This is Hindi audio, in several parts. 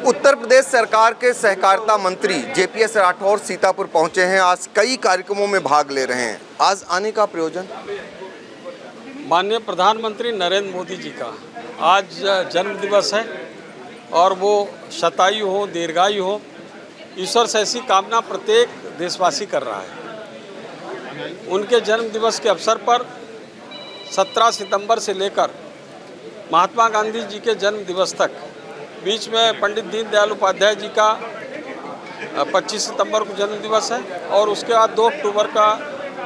उत्तर प्रदेश सरकार के सहकारिता मंत्री जेपीएस राठौर सीतापुर पहुंचे हैं। आज कई कार्यक्रमों में भाग ले रहे हैं। आज आने का प्रयोजन, माननीय प्रधानमंत्री नरेंद्र मोदी जी का आज जन्म दिवस है और वो शतायु हो, दीर्घायु हो, ईश्वर से ऐसी कामना प्रत्येक देशवासी कर रहा है। उनके जन्म दिवस के अवसर पर 17 सितंबर से लेकर महात्मा गांधी जी के जन्म दिवस तक, बीच में पंडित दीनदयाल उपाध्याय जी का 25 सितंबर को जन्म दिवस है और उसके बाद 2 अक्टूबर का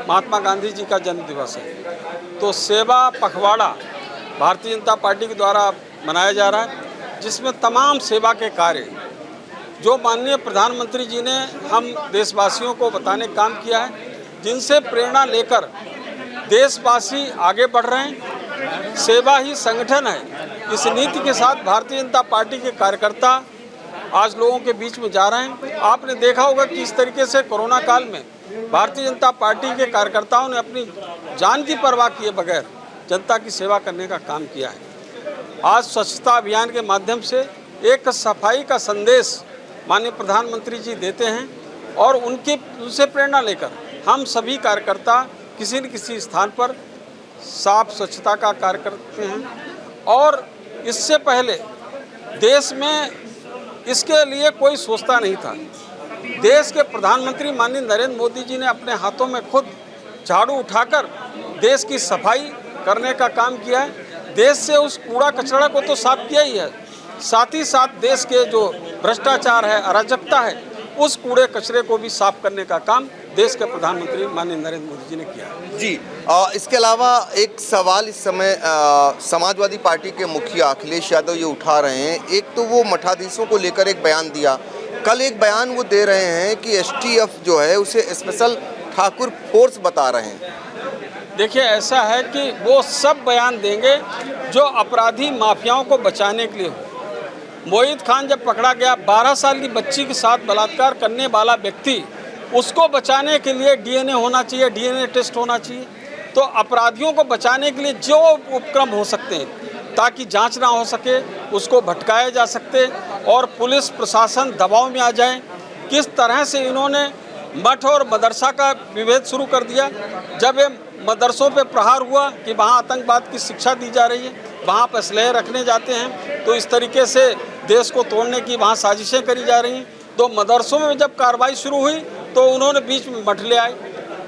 महात्मा गांधी जी का जन्म दिवस है। तो सेवा पखवाड़ा भारतीय जनता पार्टी के द्वारा मनाया जा रहा है, जिसमें तमाम सेवा के कार्य जो माननीय प्रधानमंत्री जी ने हम देशवासियों को बताने का काम किया है, जिनसे प्रेरणा लेकर देशवासी आगे बढ़ रहे हैं। सेवा ही संगठन है, इस नीति के साथ भारतीय जनता पार्टी के कार्यकर्ता आज लोगों के बीच में जा रहे हैं। आपने देखा होगा कि इस तरीके से कोरोना काल में भारतीय जनता पार्टी के कार्यकर्ताओं ने अपनी जान की परवाह किए बगैर जनता की सेवा करने का काम किया है। आज स्वच्छता अभियान के माध्यम से एक सफाई का संदेश माननीय प्रधानमंत्री जी देते हैं और उनसे प्रेरणा लेकर हम सभी कार्यकर्ता किसी न किसी स्थान पर साफ स्वच्छता का कार्य करते हैं। और इससे पहले देश में इसके लिए कोई सोचता नहीं था। देश के प्रधानमंत्री माननीय नरेंद्र मोदी जी ने अपने हाथों में खुद झाड़ू उठाकर देश की सफाई करने का काम किया है। देश से उस कूड़ा कचरा को तो साफ किया ही है, साथ ही साथ देश के जो भ्रष्टाचार है, अराजकता है, उस कूड़े कचरे को भी साफ करने का काम देश के प्रधानमंत्री माननीय नरेंद्र मोदी जी ने किया जी। इसके अलावा एक सवाल इस समय समाजवादी पार्टी के मुखिया अखिलेश यादव ये उठा रहे हैं। एक तो वो मठाधीशों को लेकर एक बयान दिया, कल एक बयान वो दे रहे हैं कि एसटीएफ जो है उसे स्पेशल ठाकुर फोर्स बता रहे हैं। देखिए, ऐसा है कि वो सब बयान देंगे जो अपराधी माफियाओं को बचाने के लिए हो। मोहित खान जब पकड़ा गया, 12 साल की बच्ची के साथ बलात्कार करने वाला व्यक्ति, उसको बचाने के लिए डीएनए होना चाहिए, डीएनए टेस्ट होना चाहिए। तो अपराधियों को बचाने के लिए जो उपक्रम हो सकते हैं ताकि जांच ना हो सके, उसको भटकाया जा सकते और पुलिस प्रशासन दबाव में आ जाए। किस तरह से इन्होंने मठ और मदरसा का विभेद शुरू कर दिया। जब ये मदरसों पे प्रहार हुआ कि वहाँ आतंकवाद की शिक्षा दी जा रही है, वहाँ पर असलहे रखने जाते हैं, तो इस तरीके से देश को तोड़ने की वहाँ साजिशें करी जा रही हैं। तो मदरसों में जब कार्रवाई शुरू हुई तो उन्होंने बीच में मठ ले आए।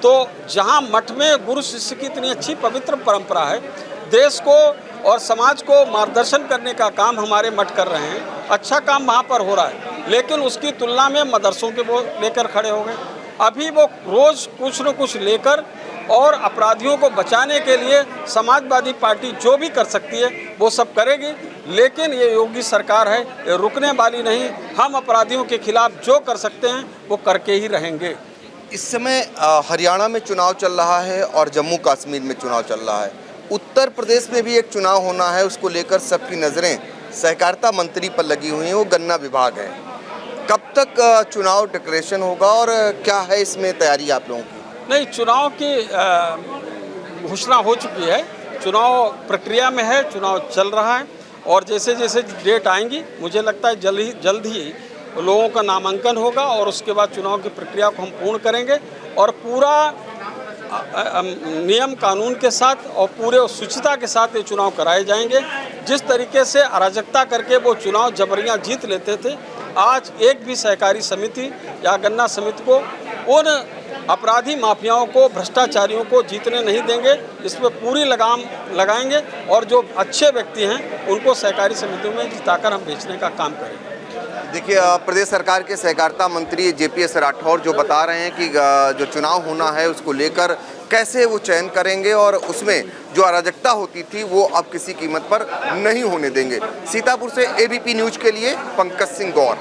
तो जहाँ मठ में गुरु शिष्य की इतनी अच्छी पवित्र परंपरा है, देश को और समाज को मार्गदर्शन करने का काम हमारे मठ कर रहे हैं, अच्छा काम वहाँ पर हो रहा है, लेकिन उसकी तुलना में मदरसों के वो लेकर खड़े हो गए। अभी वो रोज़ कुछ न कुछ लेकर और अपराधियों को बचाने के लिए समाजवादी पार्टी जो भी कर सकती है वो सब करेगी, लेकिन ये योगी सरकार है, ये रुकने वाली नहीं। हम अपराधियों के खिलाफ जो कर सकते हैं वो करके ही रहेंगे। इस समय हरियाणा में चुनाव चल रहा है और जम्मू कश्मीर में चुनाव चल रहा है। उत्तर प्रदेश में भी एक चुनाव होना है, उसको लेकर सबकी नज़रें सहकारिता मंत्री पर लगी हुई हैं, वो गन्ना विभाग है। कब तक चुनाव डिक्लेरेशन होगा और क्या है इसमें तैयारी आप लोगों की? नहीं, चुनाव की घोषणा हो चुकी है, चुनाव प्रक्रिया में है, चुनाव चल रहा है और जैसे जैसे डेट आएंगी मुझे लगता है जल्द ही लोगों का नामांकन होगा और उसके बाद चुनाव की प्रक्रिया को हम पूर्ण करेंगे और पूरा नियम कानून के साथ और पूरे शुचिता के साथ ये चुनाव कराए जाएंगे। जिस तरीके से अराजकता करके वो चुनाव जबरियां जीत लेते थे, आज एक भी सहकारी समिति या गन्ना समिति को उन अपराधी माफियाओं को, भ्रष्टाचारियों को जीतने नहीं देंगे। इस पर पूरी लगाम लगाएंगे और जो अच्छे व्यक्ति हैं उनको सहकारी समितियों में जिताकर हम बेचने का काम करेंगे। देखिए, प्रदेश सरकार के सहकारिता मंत्री जेपीएस राठौर जो बता रहे हैं कि जो चुनाव होना है उसको लेकर कैसे वो चयन करेंगे और उसमें जो अराजकता होती थी वो अब किसी कीमत पर नहीं होने देंगे। सीतापुर से एबीपी न्यूज़ के लिए पंकज सिंह गौर।